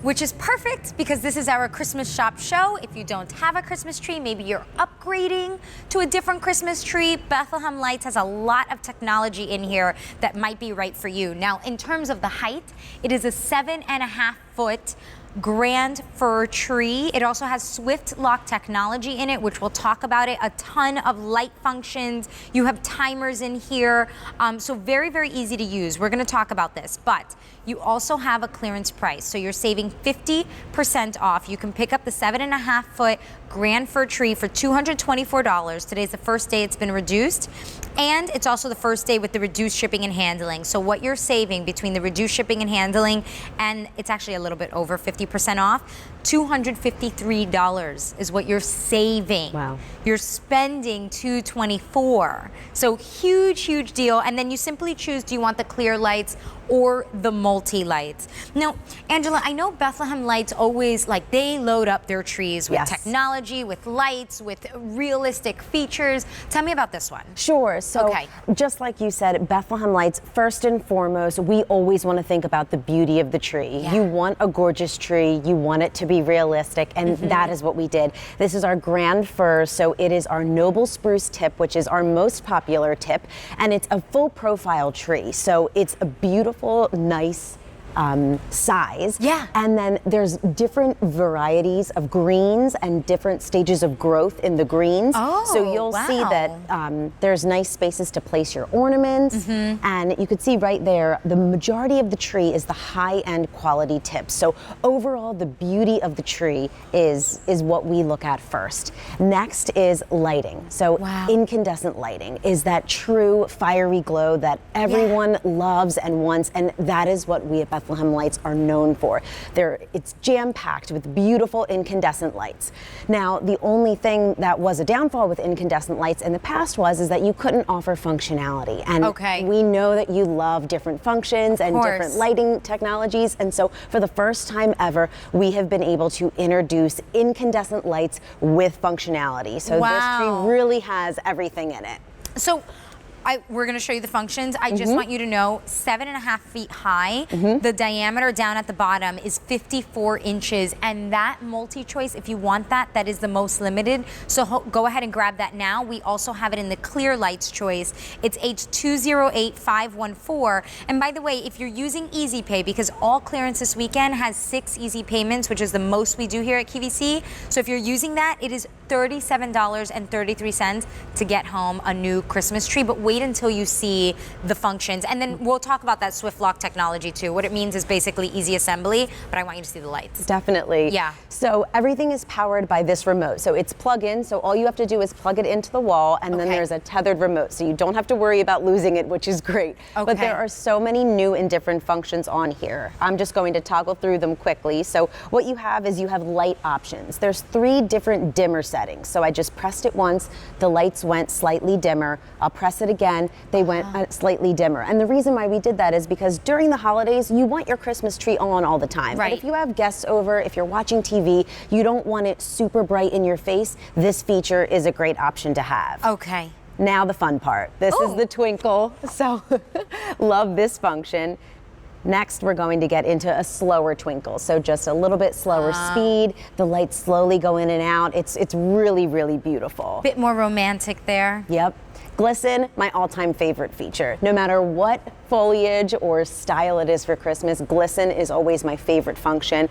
which is perfect because this is our Christmas shop show. If you don't have a Christmas tree, maybe you're upgrading to a different Christmas tree, Bethlehem Lights has a lot of technology in here that might be right for you. Now, in terms of the height, it is a 7.5-foot grand fir tree. It also has swift lock technology in it, which we'll talk about it. A ton of light functions. You have timers in here. So very, very easy to use. We're going to talk about this, but you also have a clearance price. So you're saving 50% off. You can pick up the 7.5-foot grand fir tree for $224. Today's the first day it's been reduced. And it's also the first day with the reduced shipping and handling. So what you're saving between the reduced shipping and handling, and it's actually a little bit over 50% off, $253 is what you're saving. Wow. You're spending $224. So huge, huge deal. And then you simply choose, do you want the clear lights or the multi-lights? Now, Angela, I know Bethlehem Lights always, like, they load up their trees with technology, with lights, with realistic features. Tell me about this one. Sure. So just like you said, Bethlehem Lights, first and foremost, we always want to think about the beauty of the tree. You want a gorgeous tree. You want it to be realistic, and that is what we did. This is our grand fir, so it is our noble spruce tip, which is our most popular tip, and it's a full profile tree. So it's a beautiful, nice size. And then there's different varieties of greens and different stages of growth in the greens. So you'll see that there's nice spaces to place your ornaments. And you can see right there, the majority of the tree is the high-end quality tips. So overall, the beauty of the tree is what we look at first. Next is lighting. So incandescent lighting is that true fiery glow that everyone loves and wants, and that is what we at Bethlehem Lights are known for. It's jam-packed with beautiful incandescent lights. Now, the only thing that was a downfall with incandescent lights in the past is that you couldn't offer functionality. And we know that you love different functions and different lighting technologies. And so for the first time ever, we have been able to introduce incandescent lights with functionality. So this tree really has everything in it. So we're going to show you the functions. I just want you to know 7.5 feet high. The diameter down at the bottom is 54 inches. And that multi-choice, if you want that, that is the most limited. So go ahead and grab that now. We also have it in the clear lights choice. It's H208514. And by the way, if you're using Easy Pay, because all clearance this weekend has 6 easy payments, which is the most we do here at QVC. So if you're using that, it is $37.33 to get home a new Christmas tree. But wait until you see the functions, and then we'll talk about that swift lock technology too. What it means is basically easy assembly, but I want you to see the lights. Definitely. So everything is powered by this remote. So it's plug-in, so all you have to do is plug it into the wall, and then there's a tethered remote, so you don't have to worry about losing it, which is great. But there are so many new and different functions on here. I'm just going to toggle through them quickly. So what you have is you have light options. There's 3 different dimmer settings. So I just pressed it once, the lights went slightly dimmer. I'll press it again, they went slightly dimmer. And the reason why we did that is because during the holidays, you want your Christmas tree on all the time. But if you have guests over, if you're watching TV, you don't want it super bright in your face, this feature is a great option to have. Now the fun part. This is the twinkle. So love this function. Next, we're going to get into a slower twinkle. So just a little bit slower speed. The lights slowly go in and out. It's really, really beautiful. Bit more romantic there. Yep. Glisten, my all-time favorite feature. No matter what foliage or style it is for Christmas, Glisten is always my favorite function.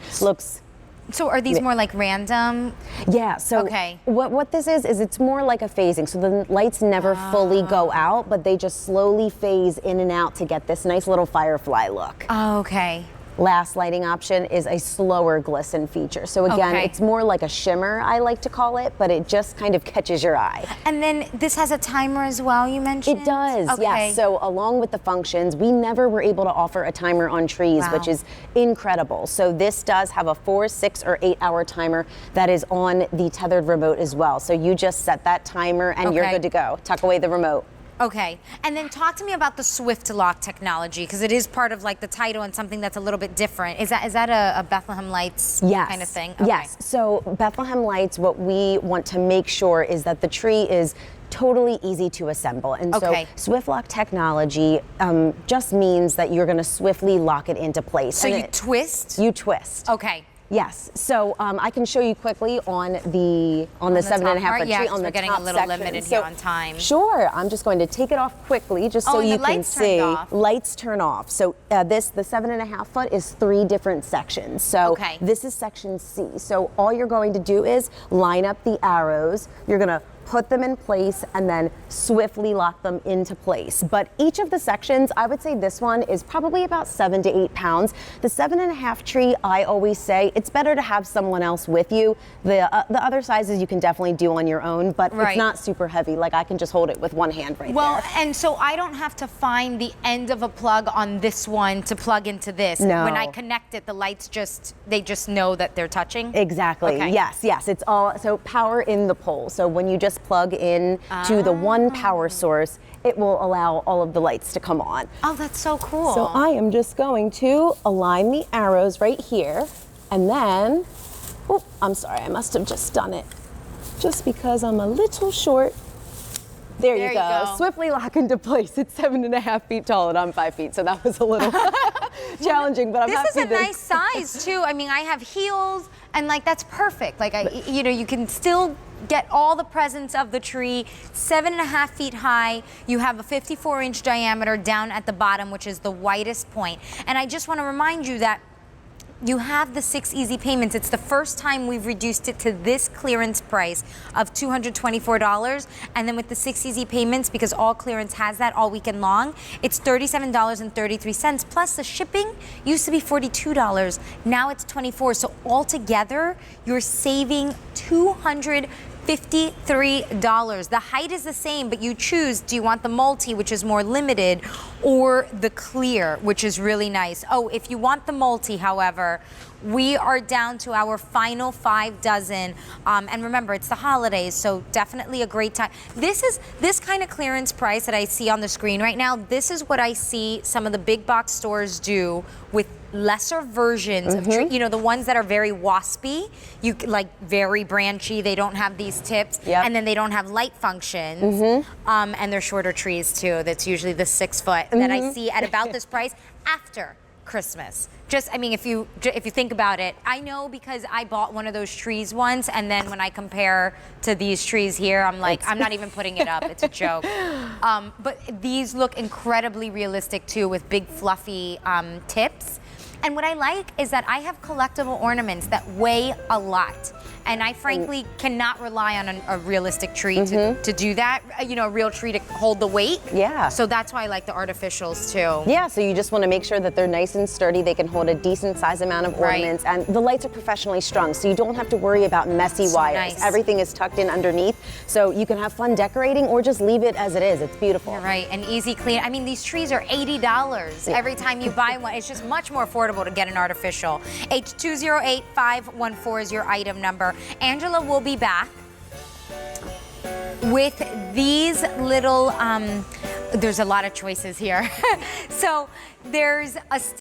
So are these more like random? Yeah, so what this is it's more like a phasing. So the lights never fully go out, but they just slowly phase in and out to get this nice little firefly look. Last lighting option is a slower glisten feature. So again, it's more like a shimmer, I like to call it, but it just kind of catches your eye. And then this has a timer as well, you mentioned? It does, yes. So along with the functions, we never were able to offer a timer on trees, which is incredible. So this does have a 4, 6, or 8 hour timer that is on the tethered remote as well. So you just set that timer and you're good to go. Tuck away the remote. Okay, and then talk to me about the swift lock technology, because it is part of like the title and something that's a little bit different. Is that a Bethlehem Lights kind of thing? Yes, so Bethlehem Lights, what we want to make sure is that the tree is totally easy to assemble. And Okay. so Swift Lock technology just means that you're going to swiftly lock it into place. So And you twist? You twist. Okay. Yes. So I can show you quickly on the the 7.5 top foot part? tree Yeah, 'cause on we're the getting top a little section. limited So- here on time. Sure. I'm just going to take it off quickly just so and you the can lights see. turned off. Lights turn off. So the 7.5 foot is 3 different sections. So Okay. this is section C. So all you're going to do is line up the arrows. You're going to put them in place and then swiftly lock them into place. But each of the sections, I would say this one is probably about 7 to 8 pounds. The 7.5 tree, I always say it's better to have someone else with you. The other sizes you can definitely do on your own, but Right. it's not super heavy. Like I can just hold it with one hand right Well, there. and so I don't have to find the end of a plug on this one to plug into this. No. When I connect it, the lights they just know that they're touching? Exactly. Okay. Yes. It's all so power in the pole. So when you just plug in to the one power source, it will allow all of the lights to come on. Oh, that's so cool. So I am just going to align the arrows right here, and then, oh, I'm sorry, I must have just done it. Just because I'm a little short. There you go. Swiftly lock into place. It's 7.5 feet tall and I'm 5 feet, so that was a little challenging, but I'm happy This is a nice size too. I mean, I have heels, and like that's perfect. Like you can still get all the presents of the tree. 7.5 feet high. You have a 54-inch diameter down at the bottom, which is the widest point. And I just want to remind you that you have the 6 easy payments. It's the first time we've reduced it to this clearance price of $224. And then with the 6 easy payments, because all clearance has that all weekend long, it's $37.33. Plus the shipping used to be $42. Now it's $24. So altogether, you're saving $253. The height is the same, but you choose, do you want the multi, which is more limited, or the clear, which is really nice. Oh, if you want the multi, however, we are down to our final 5 dozen. And remember, it's the holidays, so definitely a great time. This kind of clearance price that I see on the screen right now, this is what I see some of the big box stores do with lesser versions of tree, the ones that are very waspy, like very branchy, they don't have these tips, and then they don't have light functions, and they're shorter trees too. That's usually the 6 foot that I see at about this price after Christmas. Just, I mean, if you think about it, I know because I bought one of those trees once, and then when I compare to these trees here, I'm like, I'm not even putting it up. It's a joke. But these look incredibly realistic too, with big fluffy tips. And what I like is that I have collectible ornaments that weigh a lot. And I frankly cannot rely on a realistic tree to do that, a real tree to hold the weight. Yeah. So that's why I like the artificials too. Yeah, so you just want to make sure that they're nice and sturdy. They can hold a decent size amount of ornaments, and the lights are professionally strung, so you don't have to worry about messy wires. Nice. Everything is tucked in underneath, so you can have fun decorating or just leave it as it is. It's beautiful. You're right, and easy clean. I mean, these trees are $80 every time you buy one. It's just much more affordable to get an artificial. H208514 is your item number. Angela will be back with these little, there's a lot of choices here. So there's